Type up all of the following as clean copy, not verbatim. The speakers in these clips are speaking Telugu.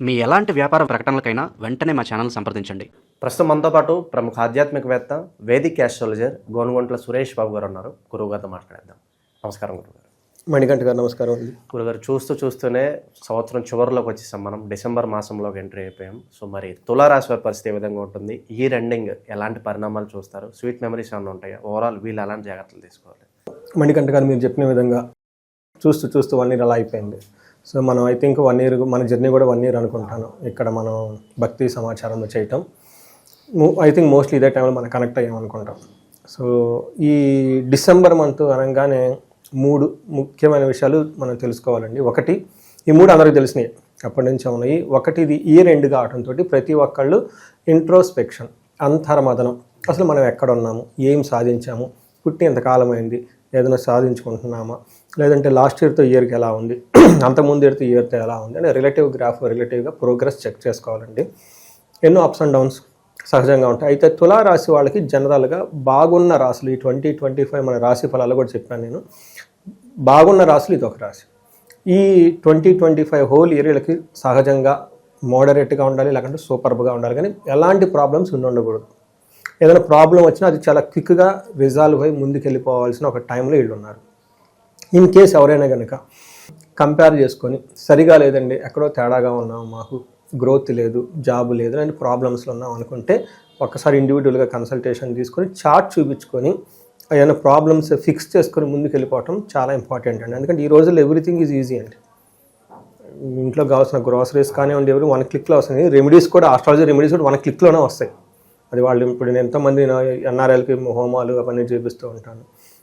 మీ ఎలాంటి వ్యాపార ప్రకటనలకైనా వెంటనే మా ఛానల్ సంప్రదించండి. ప్రస్తుతం మనతో పాటు ప్రముఖ ఆధ్యాత్మికవేత్త వేదిక్ యాస్ట్రాలజర్ గోనుగొంట్ల సురేష్ బాబు గారు ఉన్నారు. గురువుగారితో మాట్లాడేద్దాం. నమస్కారం గురుగారు. మణికంఠ గారు నమస్కారం అండి. గురుగారు, చూస్తూనే సంవత్సరం చివరిలోకి వచ్చేసాం. మనం డిసెంబర్ మాసంలోకి ఎంట్రీ అయిపోయాం. సో మరి తులారాశి వారి పరిస్థితి ఏ విధంగా ఉంటుంది? ఈ ఎండింగ్ ఎలాంటి పరిణామాలు చూస్తారు? స్వీట్ మెమరీస్ ఏమైనా ఉంటాయా? ఓవరాల్ వీళ్ళు ఎలాంటి జాగ్రత్తలు తీసుకోవాలి? మణికంఠ గారు మీరు చెప్పిన విధంగా చూస్తూ 1 year అలా అయిపోయింది. సో మనం ఐ థింక్ 1 year మన జర్నీ కూడా 1 year అనుకుంటాను ఇక్కడ మనం భక్తి సమాచారంలో చేయటం. ఐ థింక్ మోస్ట్లీ ఇదే టైంలో మనం కనెక్ట్ అయ్యాం అనుకుంటాం. సో ఈ డిసెంబర్ మంత్ అనగానే 3 ముఖ్యమైన విషయాలు మనం తెలుసుకోవాలండి. ఒకటి, ఈ 3 అందరికీ తెలిసినాయి, అప్పటి నుంచి ఉన్నాయి. ఒకటి, ఇది ఇయర్ ఎండ్ కావడంతో ప్రతి ఒక్కళ్ళు ఇంట్రోస్పెక్షన్, అంతర్మదనం. అసలు మనం ఎక్కడ ఉన్నాము, ఏం సాధించాము, పుట్టి ఎంతకాలం అయింది, ఏదైనా సాధించుకుంటున్నామా, లేదంటే లాస్ట్ ఇయర్తో ఇయర్కి ఎలా ఉంది, అంతకుముందు ఇయర్తో ఎలా ఉంది అంటే రిలేటివ్గా ప్రోగ్రెస్ చెక్ చేసుకోవాలండి. ఎన్నో అప్స్ అండ్ డౌన్స్ సహజంగా ఉంటాయి. అయితే తులారాశి వాళ్ళకి జనరల్గా బాగున్న రాశులు, ఈ 2025 మన రాశి ఫలాలు కూడా చెప్పాను నేను. బాగున్న రాశులు ఇది ఒక రాశి. ఈ 2025 హోల్ ఇయర్ వీళ్ళకి సహజంగా మోడరేట్గా ఉండాలి, లేకుంటే సూపర్బ్గా ఉండాలి, కానీ ఎలాంటి ప్రాబ్లమ్స్ ఉండకూడదు. ఏదైనా ప్రాబ్లం వచ్చినా అది చాలా క్విక్గా రిజాల్వ్ అయ్యి ముందుకు వెళ్ళిపోవాల్సిన ఒక టైంలో వీళ్ళు ఉన్నారు. ఇన్ కేస్ ఎవరైనా కనుక కంపేర్ చేసుకొని సరిగా లేదండి, ఎక్కడో తేడాగా ఉన్నాం, మాకు గ్రోత్ లేదు, జాబ్ లేదు, అని ప్రాబ్లమ్స్లో ఉన్నాం అనుకుంటే ఒక్కసారి ఇండివిజువల్గా కన్సల్టేషన్ తీసుకొని చార్ట్ చూపించుకొని ఏదైనా ప్రాబ్లమ్స్ ఫిక్స్ చేసుకొని ముందుకు వెళ్ళిపోవటం చాలా ఇంపార్టెంట్ అండి. ఎందుకంటే ఈ రోజుల్లో ఎవ్రీథింగ్ ఈజ్ ఈజీ అండి. ఇంట్లో కావాల్సిన గ్రోసరీస్ కానివ్వండి, 1 క్లిక్లో వస్తాయి. రెమెడీస్ కూడా, ఆస్ట్రాలజీ రెమెడీస్ కూడా 1 క్లిక్లోనే వస్తాయి. అది వాళ్ళు ఇప్పుడు నేను ఎంతోమంది ఎన్ఆర్ఐలకి హోమాలు అవన్నీ చేపిస్తూ ఉంటాను.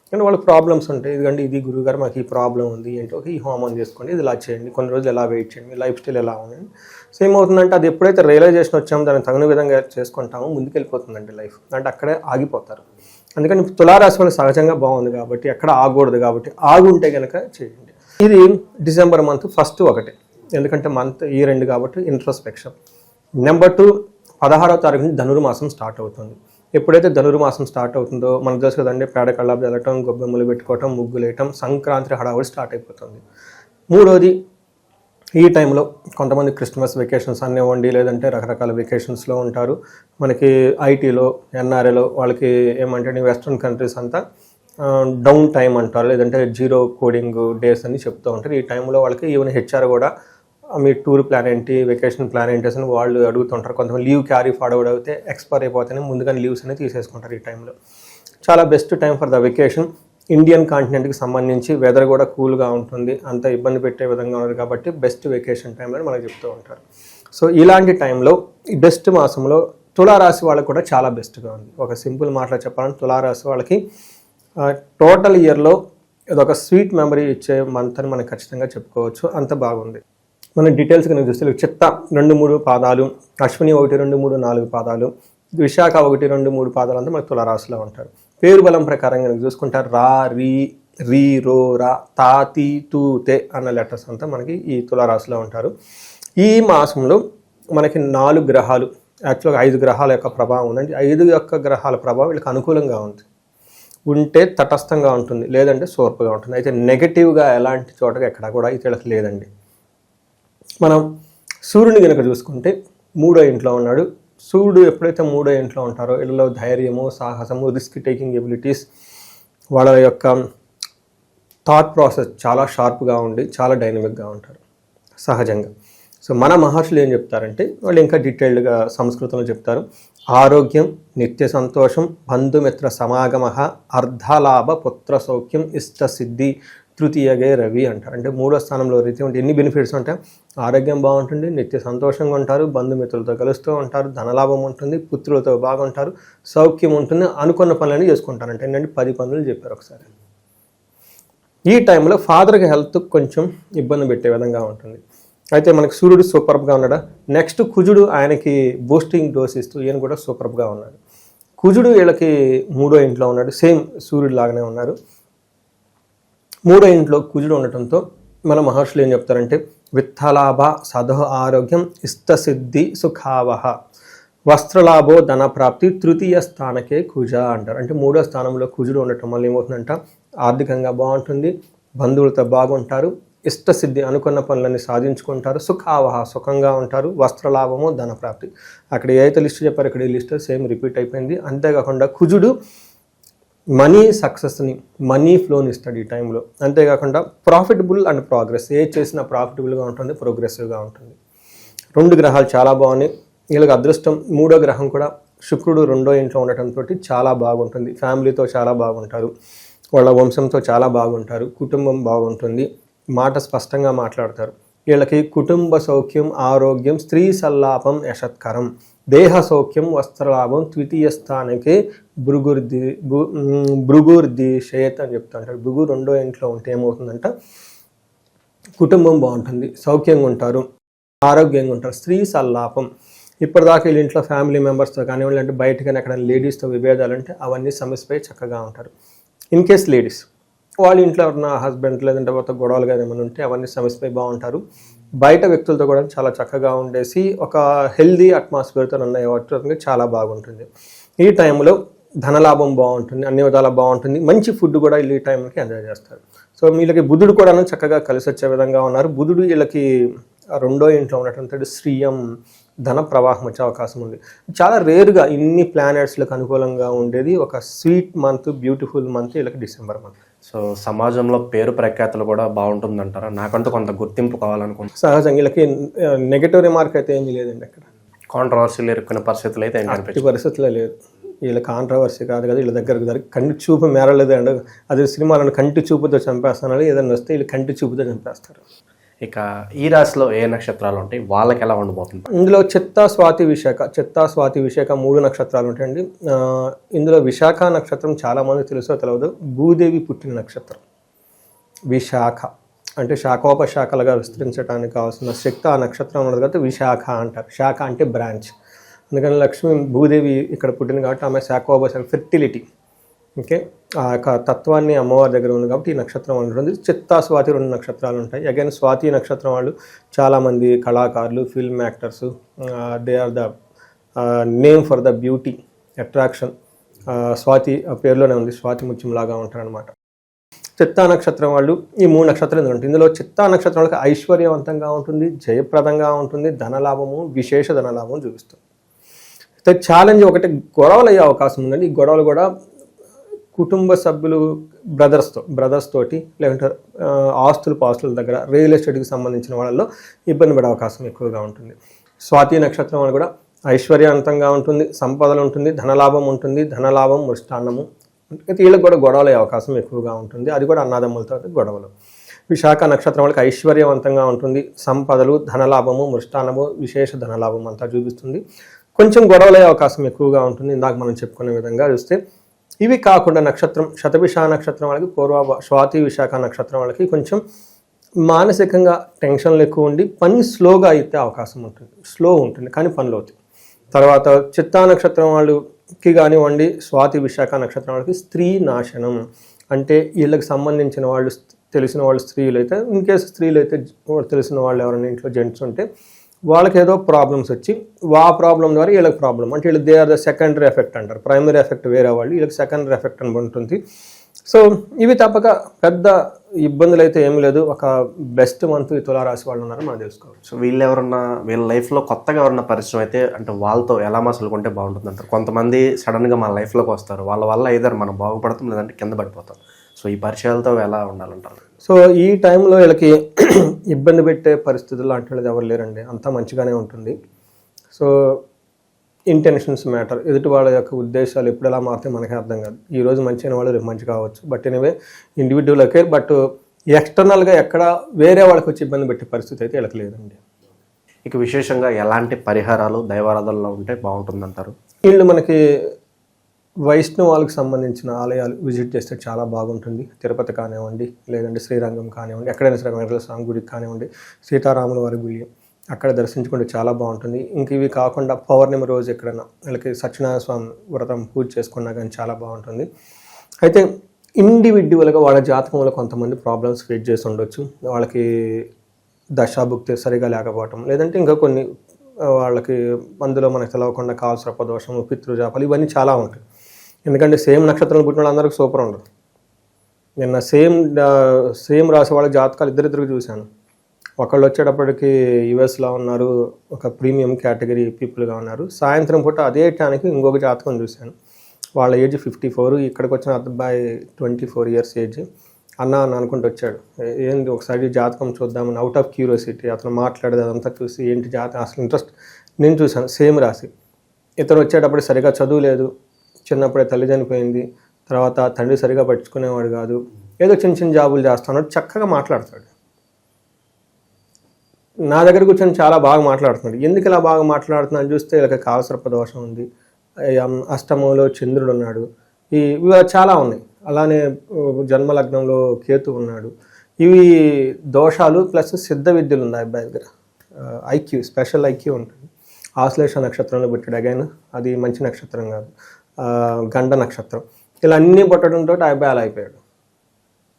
కానీ వాళ్ళకి ప్రాబ్లమ్స్ ఉంటాయి. ఎందుకంటే ఇది గురువుగారు మాకు ఈ ప్రాబ్లం ఉంది, ఏంటో ఈ హోమం చేసుకోండి, ఇది ఇలా చేయండి, కొన్ని రోజులు ఎలా వెయిట్ చేయండి, మీ లైఫ్ స్టైల్ ఎలా ఉండండి. సో ఏమవుతుందంటే అది ఎప్పుడైతే రియలైజేషన్ వచ్చామో దానికి తగిన విధంగా చేసుకుంటామో ముందుకెళ్ళిపోతుందండి లైఫ్. అంటే అక్కడే ఆగిపోతారు. అందుకని తులారాశి వాళ్ళు సహజంగా బాగుంది కాబట్టి, ఎక్కడ ఆగకూడదు కాబట్టి, ఆగుంటే కనుక చేయండి. ఇది డిసెంబర్ మంత్ ఫస్ట్ ఒకటి, ఎందుకంటే మంత్ ఇయర్ ఎండ్ కాబట్టి ఇంట్రోస్పెక్షన్. నెంబర్ 2, 16వ తారీఖు నుంచి ధనుర్మాసం స్టార్ట్ అవుతుంది. ఎప్పుడైతే ధనుర్మాసం స్టార్ట్ అవుతుందో మనకు తెలుసు కదండి, పేడ కళ్ళాపు చల్లటం, గొబ్బెమ్మలు పెట్టుకోవటం, ముగ్గులు వేయటం, సంక్రాంతి హడావుడి స్టార్ట్ అయిపోతుంది. 3వది, ఈ టైంలో కొంతమంది క్రిస్మస్ వెకేషన్స్ అనివ్వండి, లేదంటే రకరకాల వెకేషన్స్లో ఉంటారు. మనకి ఐటీలో, ఎన్ఆర్ఏలో వాళ్ళకి ఏమంటే వెస్ట్రన్ కంట్రీస్ అంతా డౌన్ టైం అంటారు, లేదంటే 0 కోడింగ్ డేస్ అని చెప్తూ ఉంటారు. ఈ టైంలో వాళ్ళకి ఈవెన్ హెచ్ఆర్ కూడా మీ టూర్ ప్లాన్ ఏంటి, వెకేషన్ ప్లాన్ ఏంటి అని వాళ్ళు అడుగుతుంటారు. కొంతమంది లీవ్ క్యారీ ఫార్వర్డ్ అయితే ఎక్స్పైర్ అయిపోతేనే ముందుగానే లీవ్స్ అనేది తీసేసుకుంటారు. ఈ టైంలో చాలా best time for the vacation. Indian కాంటినెంట్కి సంబంధించి వెదర్ కూడా కూల్గా ఉంటుంది, అంత ఇబ్బంది పెట్టే విధంగా ఉన్నది కాబట్టి బెస్ట్ వెకేషన్ టైం అని మనకు చెప్తూ ఉంటారు. సో ఇలాంటి టైంలో ఈ బెస్ట్ మాసంలో తులారాశి వాళ్ళకి కూడా చాలా బెస్ట్గా ఉంది. ఒక సింపుల్ మాటలో చెప్పాలంటే తులారాశి వాళ్ళకి టోటల్ ఇయర్లో ఇదొక స్వీట్ మెమరీ ఇచ్చే మంత్ అని మనం ఖచ్చితంగా చెప్పుకోవచ్చు. అంత బాగుంది. మన డీటెయిల్స్ కనుక చూస్తే చిత్త 2-3 పాదాలు, అశ్విని 1-2-3-4 పాదాలు, విశాఖ 1-2-3 పాదాలు అంతా మనకు తులారాశిలో ఉంటారు. పేరు బలం ప్రకారం కనుక చూసుకుంటారు రా, రీ, రో, రా, తా, తీ, తూ, తే అన్న లెటర్స్ అంతా మనకి ఈ తులారాశిలో ఉంటారు. ఈ మాసంలో మనకి 4 గ్రహాలు, యాక్చువల్గా 5 గ్రహాల యొక్క ప్రభావం ఉందండి. 5 యొక్క గ్రహాల ప్రభావం వీళ్ళకి అనుకూలంగా ఉంది. ఉంటే తటస్థంగా ఉంటుంది, లేదంటే సోర్పుగా ఉంటుంది. అయితే నెగటివ్గా ఎలాంటి చోటగా ఎక్కడా కూడా అయితే వీళ్ళకి లేదండి. మనం సూర్యుని కనుక చూసుకుంటే 3వ ఇంట్లో ఉన్నాడు. సూర్యుడు ఎప్పుడైతే 3వ ఇంట్లో ఉంటారో వీళ్ళలో ధైర్యము, సాహసము, రిస్క్ టేకింగ్ ఎబిలిటీస్, వాళ్ళ యొక్క థాట్ ప్రాసెస్ చాలా షార్ప్గా ఉండి చాలా డైనమిక్గా ఉంటారు సహజంగా. సో మన మహర్షులు ఏం చెప్తారంటే వాళ్ళు ఇంకా డీటెయిల్డ్గా సంస్కృతంలో చెప్తారు. ఆరోగ్యం, నిత్య సంతోషం, బంధుమిత్ర సమాగమ, అర్ధలాభ, పుత్ర సౌఖ్యం, ఇష్టసిద్ధి, తృతీయగే రవి అంటారు. అంటే 3వ స్థానంలో రీతి ఉంటే ఎన్ని బెనిఫిట్స్ ఉంటాయి? ఆరోగ్యం బాగుంటుంది, నిత్య సంతోషంగా ఉంటారు, బంధుమిత్రులతో కలుస్తూ ఉంటారు, ధనలాభం ఉంటుంది, పుత్రులతో బాగుంటారు, సౌఖ్యం ఉంటుంది, అనుకున్న పనులన్నీ చేసుకుంటారు. అంటే ఏంటంటే 10 పనులు చెప్పారు ఒకసారి. ఈ టైంలో ఫాదర్కి హెల్త్ కొంచెం ఇబ్బంది పెట్టే విధంగా ఉంటుంది. అయితే మనకి సూర్యుడు సూపర్గా ఉన్నాడా. నెక్స్ట్ కుజుడు ఆయనకి బూస్టింగ్ డోస్ ఇస్తూ ఈయన కూడా సూపర్గా ఉన్నాడు. కుజుడు వీళ్ళకి 3వ ఇంట్లో ఉన్నాడు, సేమ్ సూర్యుడు లాగానే ఉన్నారు. 3వ ఇంట్లో కుజుడు ఉండటంతో మన మహర్షులు ఏం చెప్తారంటే విత్తలాభ, సదహ ఆరోగ్యం, ఇష్టసిద్ధి, సుఖావహ, వస్త్రలాభో, ధనప్రాప్తి, తృతీయ స్థానకే కుజ అంటారు. అంటే 3వ స్థానంలో కుజుడు ఉండటం వల్ల ఏమవుతుందంట ఆర్థికంగా బాగుంటుంది, బంధువులతో బాగుంటారు, ఇష్టసిద్ధి, అనుకున్న పనులన్నీ సాధించుకుంటారు. సుఖావహ, సుఖంగా ఉంటారు. వస్త్రలాభము, ధనప్రాప్తి. అక్కడ ఏ అయితే లిస్ట్ చెప్పారు ఇక్కడ ఈ లిస్ట్ సేమ్ రిపీట్ అయిపోయింది. అంతేకాకుండా కుజుడు మనీ సక్సెస్ని, మనీ ఫ్లోని ఇస్తాడు ఈ టైంలో. అంతేకాకుండా ప్రాఫిటబుల్ అండ్ ప్రోగ్రెస్, ఏ చేసినా ప్రాఫిటబుల్గా ఉంటుంది, ప్రోగ్రెసివ్గా ఉంటుంది. 2 గ్రహాలు చాలా బాగున్నాయి. వీళ్ళకి అదృష్టం 3వ గ్రహం కూడా శుక్రుడు 2వ ఇంట్లో ఉండటంతో చాలా బాగుంటుంది. ఫ్యామిలీతో చాలా బాగుంటారు, వాళ్ళ వంశంతో చాలా బాగుంటారు, కుటుంబం బాగుంటుంది, మాట స్పష్టంగా మాట్లాడతారు. వీళ్ళకి కుటుంబ సౌఖ్యం, ఆరోగ్యం, స్త్రీ సల్లాపం, యశత్కరం, దేహ సౌఖ్యం, వస్త్రలాభం, ద్వితీయ స్థానకే భృగుర్ది షేత్ అని చెప్తుంటారు. భృగు 2వ ఇంట్లో ఉంటే ఏమవుతుందంట, కుటుంబం బాగుంటుంది, సౌఖ్యంగా ఉంటారు, ఆరోగ్యంగా ఉంటారు. స్త్రీ సల్లాపం, ఇప్పటిదాకా వీళ్ళ ఇంట్లో ఫ్యామిలీ మెంబర్స్తో కానివ్వండి, అంటే బయటకైనా ఎక్కడ లేడీస్తో విభేదాలు ఉంటే అవన్నీ సమస్యపై చక్కగా ఉంటారు. ఇన్ కేస్ లేడీస్ వాళ్ళ ఇంట్లో ఎవరైనా హస్బెండ్ లేదంటే వాళ్ళతో గొడవలు కానీ ఏమైనా ఉంటే అవన్నీ సమస్యపై బాగుంటారు. బయట వ్యక్తులతో కూడా చాలా చక్కగా ఉండేసి ఒక హెల్దీ అట్మాస్ఫియర్తో అయ్యేవాటి చాలా బాగుంటుంది. ఈ టైంలో ధనలాభం బాగుంటుంది, అన్ని విధాలా బాగుంటుంది. మంచి ఫుడ్ కూడా వీళ్ళు ఈ టైంకి ఎంజాయ్ చేస్తారు. సో వీళ్ళకి బుధుడు కూడా చక్కగా కలిసి వచ్చే విధంగా ఉన్నారు. బుధుడు వీళ్ళకి 2వ ఇంట్లో ఉండటంతో శ్రీయం, ధన ప్రవాహం వచ్చే అవకాశం ఉంది. చాలా రేరుగా ఇన్ని ప్లానెట్స్లకు అనుకూలంగా ఉండేది ఒక స్వీట్ మంత్, బ్యూటిఫుల్ మంత్ వీళ్ళకి డిసెంబర్ మంత్. సో సమాజంలో పేరు ప్రఖ్యాతులు కూడా బాగుంటుందంటారా? నాకంటూ కొంత గుర్తింపు కావాలనుకుంటున్నాను. సహజంగా వీళ్ళకి నెగటివ్ రిమార్క్ అయితే ఏమీ లేదండి. అక్కడ కాంట్రవర్సీలు ఎరుక్కునే పరిస్థితులు అయితే అట్టి పరిస్థితులే లేదు. వీళ్ళ కాంట్రవర్సీ కాదు కదా, వీళ్ళ దగ్గర కంటి చూపు మేరలేదు అండి. అదే సినిమాలను కంటి చూపుతో చంపేస్తానని ఏదైనా వస్తే వీళ్ళు కంటి చూపుతో చంపేస్తారు. ఇక ఈ రాశిలో ఏ నక్షత్రాలు ఉంటాయి, వాళ్ళకి ఎలా ఉండబోతుంది? ఇందులో చిత్తా, స్వాతి, విశాఖ, 3 నక్షత్రాలు ఉంటాయండి. ఇందులో విశాఖ నక్షత్రం చాలామంది తెలుసో తెలియదు, భూదేవి పుట్టిన నక్షత్రం. విశాఖ అంటే శాఖోపశాఖలుగా విస్తరించడానికి కావాల్సిన శక్తి ఆ నక్షత్రం ఉన్నది కాబట్టి విశాఖ అంటారు. శాఖ అంటే బ్రాంచ్. అందుకని లక్ష్మీ భూదేవి ఇక్కడ పుట్టింది కాబట్టి ఆమె శాఖోపశాఖ, ఫెర్టిలిటీ. ఓకే, ఆ యొక్క తత్వాన్ని అమ్మవారి దగ్గర ఉంది కాబట్టి ఈ నక్షత్రం ఉంటుంది. చిత్తా, స్వాతి 2 నక్షత్రాలు ఉంటాయి. అగైన్ స్వాతి నక్షత్రం వాళ్ళు చాలామంది కళాకారులు, film actors, they are the name for the beauty, attraction. Swati పేరులోనే ఉంది, స్వాతి ముత్యం లాగా ఉంటారనమాట. చిత్తా నక్షత్రం వాళ్ళు ఈ 3 నక్షత్రాలు ఉంటాయి. ఇందులో చిత్తా నక్షత్రం వాళ్ళకి ఐశ్వర్యవంతంగా ఉంటుంది, జయప్రదంగా ఉంటుంది, ధనలాభము, విశేష ధనలాభం చూపిస్తుంది. అయితే ఛాలెంజ్ ఒకటి, గొడవలు అయ్యే అవకాశం ఉందండి. ఈ గొడవలు కూడా కుటుంబ సభ్యులు, బ్రదర్స్ తోటి, లేదంటే పాస్తుల దగ్గర, రియల్ ఎస్టేట్కి సంబంధించిన వాళ్ళల్లో ఇబ్బంది పడే అవకాశం ఎక్కువగా ఉంటుంది. స్వాతి నక్షత్రం వాళ్ళు కూడా ఐశ్వర్యవంతంగా ఉంటుంది, సంపదలు ఉంటుంది, ధనలాభం ఉంటుంది, ధనలాభం, మృష్టాన్నము. అయితే వీళ్ళకి కూడా గొడవలు అయ్యే అవకాశం ఎక్కువగా ఉంటుంది, అది కూడా అన్నదమ్ములతో గొడవలు. విశాఖ నక్షత్రం వాళ్ళకి ఐశ్వర్యవంతంగా ఉంటుంది, సంపదలు, ధనలాభము, మృష్టాన్నము, విశేష ధనలాభం అంతా చూపిస్తుంది. కొంచెం గొడవలు అయ్యే అవకాశం ఎక్కువగా ఉంటుంది ఇందాక మనం చెప్పుకునే విధంగా చూస్తే. ఇవి కాకుండా నక్షత్రం శతభిష నక్షత్రం వాళ్ళకి, స్వాతి విశాఖ నక్షత్రం వాళ్ళకి కొంచెం మానసికంగా టెన్షన్లు ఎక్కువ ఉండి పని స్లోగా అయితే అవకాశం ఉంటుంది, స్లో ఉంటుంది కానీ పనులు అవుతాయి. తర్వాత చిత్తా నక్షత్రం వాళ్ళకి కానివ్వండి, స్వాతి విశాఖ నక్షత్రం వాళ్ళకి స్త్రీ నాశనం, అంటే వీళ్ళకి సంబంధించిన వాళ్ళు, తెలిసిన వాళ్ళు స్త్రీలు అయితే, ఇన్ కేసు స్త్రీలు అయితే తెలిసిన వాళ్ళు ఎవరైనా ఇంట్లో జెంట్స్ ఉంటే వాళ్ళకి ఏదో ప్రాబ్లమ్స్ వచ్చి ఆ ప్రాబ్లం ద్వారా వీళ్ళకి ప్రాబ్లం, అంటే వీళ్ళు they are the secondary effect అంటారు. ప్రైమరీ ఎఫెక్ట్ వేరే వాళ్ళు, వీళ్ళకి సెకండరీ ఎఫెక్ట్ అని ఉంటుంది. సో ఇవి తప్పక పెద్ద ఇబ్బందులు అయితే ఏమి లేదు. ఒక బెస్ట్ మంత్ ఈ తులారాశి వాళ్ళు ఉన్నారని మనం తెలుసుకోవచ్చు. సో వీళ్ళు ఎవరన్నా వీళ్ళ లైఫ్లో కొత్తగా ఎవరన్నా పరిచయం అయితే అంటే వాళ్ళతో ఎలా మసలుకుంటే బాగుంటుంది అంటారు? కొంతమంది సడన్గా మన లైఫ్లోకి వస్తారు, వాళ్ళ వల్ల ఏదైనా మనం బాగుపడతాం లేదంటే కింద పడిపోతాం. సో ఈ పరిచయాలతో ఎలా ఉండాలంటారు? సో ఈ టైంలో వీళ్ళకి ఇబ్బంది పెట్టే పరిస్థితులు లాంటిది ఎవరు లేరండి, అంతా మంచిగానే ఉంటుంది. సో ఇంటెన్షన్స్ మ్యాటర్, ఎదుటి వాళ్ళ యొక్క ఉద్దేశాలు ఎప్పుడు ఎలా మారితే మనకే అర్థం కాదు. ఈరోజు మంచి అయిన వాళ్ళు రేపు మంచి కావచ్చు, but anyway individual okay. But ఎక్స్టర్నల్గా ఎక్కడ వేరే వాళ్ళకి వచ్చి ఇబ్బంది పెట్టే పరిస్థితి అయితే వీళ్ళకి లేదండి. ఇక విశేషంగా ఎలాంటి పరిహారాలు దైవారాధనలో ఉంటే బాగుంటుందంటారు? వీళ్ళు మనకి వైష్ణవాలకు సంబంధించిన ఆలయాలు విజిట్ చేస్తే చాలా బాగుంటుంది. తిరుపతి కానివ్వండి, లేదంటే శ్రీరంగం కానివ్వండి, ఎక్కడైనా సరే వెంకటేశ్వర స్వామి గుడికి కానివ్వండి, సీతారాముల వారి గుడి అక్కడ దర్శించుకుంటే చాలా బాగుంటుంది. ఇంక ఇవి కాకుండా పౌర్ణమి రోజు ఎక్కడైనా వీళ్ళకి సత్యనారాయణ స్వామి వ్రతం పూజ చేసుకున్నా కానీ చాలా బాగుంటుంది. అయితే ఇండివిజువల్గా వాళ్ళ జాతకంలో కొంతమంది ప్రాబ్లమ్స్ ఫేస్ చేసి ఉండొచ్చు. వాళ్ళకి దశాభుక్తి సరిగా లేకపోవటం, లేదంటే ఇంకా కొన్ని వాళ్ళకి అందులో మనకు తెలవకుండా కాల్సర్పదోషము, పితృజాపాలు ఇవన్నీ చాలా ఉంటాయి. ఎందుకంటే సేమ్ నక్షత్రాలు పుట్టిన వాళ్ళందరికీ సూపర్ ఉండదు. నిన్న సేమ్ రాసే వాళ్ళ జాతకాలు ఇద్దరిద్దరికి చూశాను. ఒకళ్ళు వచ్చేటప్పటికి యుఎస్లో ఉన్నారు, ఒక ప్రీమియం కేటగిరీ పీపుల్గా ఉన్నారు. సాయంత్రం పూట అదే టైంకి ఇంకొక జాతకం చూశాను. వాళ్ళ ఏజ్ 54, ఇక్కడికి వచ్చిన అబ్బాయి 24 ఇయర్స్ ఏజ్. అన్న అనుకుంటూ వచ్చాడు, ఏంటి ఒకసారి జాతకం చూద్దామని అవుట్ ఆఫ్ క్యూరియాసిటీ. అతను మాట్లాడేది అదంతా చూసి ఏంటి జాతకం అసలు ఇంట్రెస్ట్. నేను చూశాను సేమ్ రాసి. ఇతను వచ్చేటప్పుడు సరిగా చదువులేదు, చిన్నప్పుడే తల్లి చనిపోయింది, తర్వాత తండ్రి సరిగా పట్టించుకునేవాడు కాదు, ఏదో చిన్న చిన్న జాబులు చేస్తున్నాడు, చక్కగా మాట్లాడతాడు. నా దగ్గర కూర్చొని చాలా బాగా మాట్లాడుతున్నాడు. ఎందుకు ఇలా బాగా మాట్లాడుతున్నాడు చూస్తే ఇలా కాలసర్ప దోషం ఉంది, అష్టమంలో చంద్రుడు ఉన్నాడు, ఇవి చాలా ఉన్నాయి. అలానే జన్మలగ్నంలో కేతు ఉన్నాడు. ఇవి దోషాలు ప్లస్ సిద్ధ విద్యలు ఉన్నాయి అబ్బాయి దగ్గర. ఐక్యూ, స్పెషల్ ఐక్యూ ఉంటుంది. ఆశ్లేష నక్షత్రంలో పుట్టాడు. అగైన్ అది మంచి నక్షత్రం కాదు, గండ నక్షత్రం. ఇలా అన్నీ పుట్టడంతో ఆ అబ్బాయి అలా అయిపోయాడు.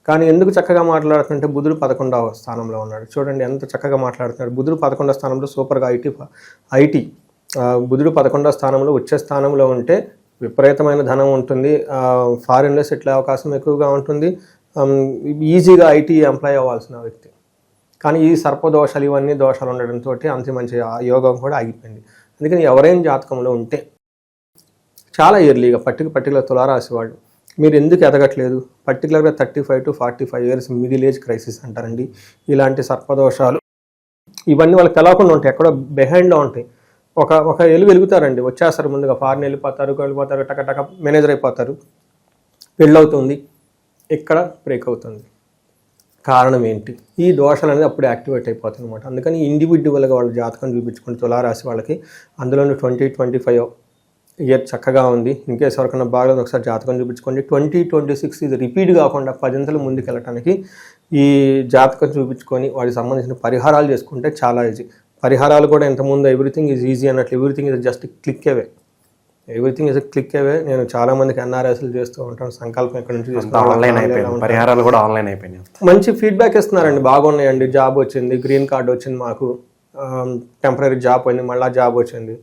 కానీ ఎందుకు చక్కగా మాట్లాడుతుంటే బుధుడు 11వ స్థానంలో ఉన్నాడు. చూడండి ఎంత చక్కగా మాట్లాడుతున్నాడు. బుధుడు 11వ స్థానంలో సూపర్గా ఐటీ. బుధుడు 11వ స్థానంలో వచ్చే స్థానంలో ఉంటే విపరీతమైన ధనం ఉంటుంది, ఫారిన్లో సెటిల్ అయ్యే అవకాశం ఎక్కువగా ఉంటుంది, ఈజీగా ఐటీ ఎంప్లాయ్ అవ్వాల్సిన వ్యక్తి. కానీ ఈ సర్పదోషాలు ఇవన్నీ దోషాలు ఉండడంతో అంత మంచి యోగం కూడా ఆగిపోయింది. అందుకని ఎవరైనా జాతకంలో ఉంటే చాలా ఎర్లీగా పర్టికులర్ తులారాశి వాళ్ళు మీరు ఎందుకు ఎదగట్లేదు, పర్టికులర్గా 35 to 45 years middle age crisis అంటారండి. ఇలాంటి సర్పదోషాలు ఇవన్నీ వాళ్ళకి తెలవకుండా ఉంటాయి, ఎక్కడో బిహైండ్లో ఉంటాయి. ఒక వెలుగుతారండి, వచ్చేస్తారు ముందుగా, ఫారిన్ వెళ్ళిపోతారు, టక మేనేజర్ అయిపోతారు, పెళ్ళవుతుంది, ఇక్కడ బ్రేక్ అవుతుంది. కారణం ఏంటి? ఈ దోషాలు అనేది అప్పుడు యాక్టివేట్ అయిపోతాయి అనమాట. అందుకని ఇండివిజువల్గా వాళ్ళ జాతకం చూపించుకుని తులారాశి వాళ్ళకి, అందులోని 2025 ఇయర్ చక్కగా ఉంది. ఇన్కేస్ ఎవరికైనా బాగలేదు ఒకసారి జాతకం చూపించుకోండి. 2026 ఇది రిపీట్ కాకుండా 10 ముందుకు వెళ్ళటానికి ఈ జాతకం చూపించుకొని వాటికి సంబంధించిన పరిహారాలు చేసుకుంటే చాలా ఈజీ. పరిహారాలు కూడా ఇంతకుముందు ఎవ్రీథింగ్ ఈజ్ ఈజీ అన్నట్లు, ఎవ్రీథింగ్ ఈజ్ జస్ట్ క్లిక్ అవే. ఎవ్రీథింగ్ ఈజ్ క్లిక్ అవే. నేను చాలా మందికి ఎన్ఆర్ఎస్లు చేస్తూ ఉంటాను, సంకల్పం ఇక్కడ నుంచి పరిహారాలు కూడా ఆన్లైన్ అయిపోయినాయి. మంచి ఫీడ్బ్యాక్ ఇస్తున్నారండి, బాగున్నాయండి, జాబ్ వచ్చింది, గ్రీన్ కార్డ్ వచ్చింది, మాకు టెంపరీ జాబ్ పోయింది, మళ్ళీ జాబ్ వచ్చింది,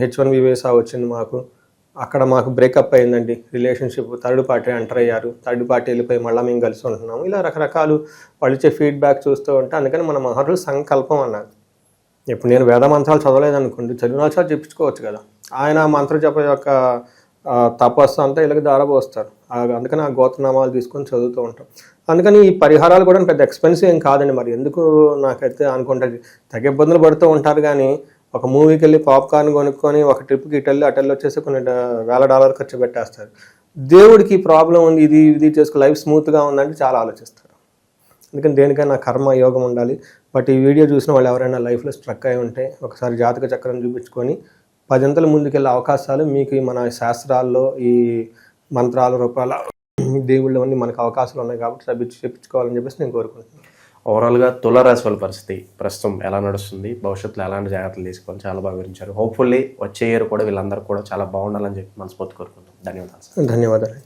H1B వీసా వచ్చింది మాకు, అక్కడ మాకు బ్రేకప్ అయిందండి రిలేషన్షిప్, థర్డ్ పార్టీ ఎంటర్ అయ్యారు, థర్డ్ పార్టీ వెళ్ళిపోయి మళ్ళీ మేము కలిసి ఉంటున్నాము. ఇలా రకరకాలు వాళ్ళు ఇచ్చే ఫీడ్బ్యాక్ చూస్తూ ఉంటే, అందుకని మన మహర్షులు సంకల్పం అన్నారు. ఇప్పుడు నేను వేద మంత్రాలు చదవలేదనుకోండి, చదివిన వాళ్ళు చెప్పించుకోవచ్చు కదా. ఆయన మంత్ర జప యొక్క తపస్సు అంతా ఇలాగ దారబోస్తారు. అందుకని ఆ గోత్రనామాలు తీసుకొని చదువుతూ ఉంటాం. అందుకని ఈ పరిహారాలు కూడా పెద్ద ఎక్స్పెన్సివ్ ఏం కాదండి. మరి ఎందుకు నాకైతే అనుకుంటుంది, తగ్గ ఇబ్బందులు పడుతూ ఉంటారు. కానీ ఒక మూవీకి వెళ్ళి పాప్కార్న్ కొనుక్కొని ఒక ట్రిప్కి ఇటెళ్ళి అటెళ్ళి వచ్చేసి కొన్ని $1,000 ఖర్చు పెట్టేస్తారు. దేవుడికి ప్రాబ్లం ఉంది, ఇది చేసుకు లైఫ్ స్మూత్గా ఉందంటే చాలా ఆలోచిస్తారు. అందుకని దేనికైనా కర్మ యోగం ఉండాలి. బట్ ఈ వీడియో చూసిన వాళ్ళు ఎవరైనా లైఫ్లో స్ట్రక్ అయి ఉంటే ఒకసారి జాతక చక్రం చూపించుకొని 10 ముందుకెళ్ళే అవకాశాలు మీకు మన శాస్త్రాల్లో ఈ మంత్రాల రూపాల దేవుళ్ళు అన్నీ మనకు అవకాశాలు ఉన్నాయి కాబట్టి చెప్పించుకోవాలని చెప్పేసి నేను కోరుకుంటున్నాను. ఓవరాల్గా తులారాశి వాళ్ళ పరిస్థితి ప్రస్తుతం ఎలా నడుస్తుంది, భవిష్యత్తులో ఎలాంటి జాగ్రత్తలు తీసుకోవాలి చాలా బాగా వివరించారు. హోప్ఫుల్లీ వచ్చే ఇయర్ కూడా వీళ్ళందరూ కూడా చాలా బాగుండాలని చెప్పి మనస్ఫూర్తి కోరుకుంటాం. ధన్యవాదాలు. ధన్యవాదాలు.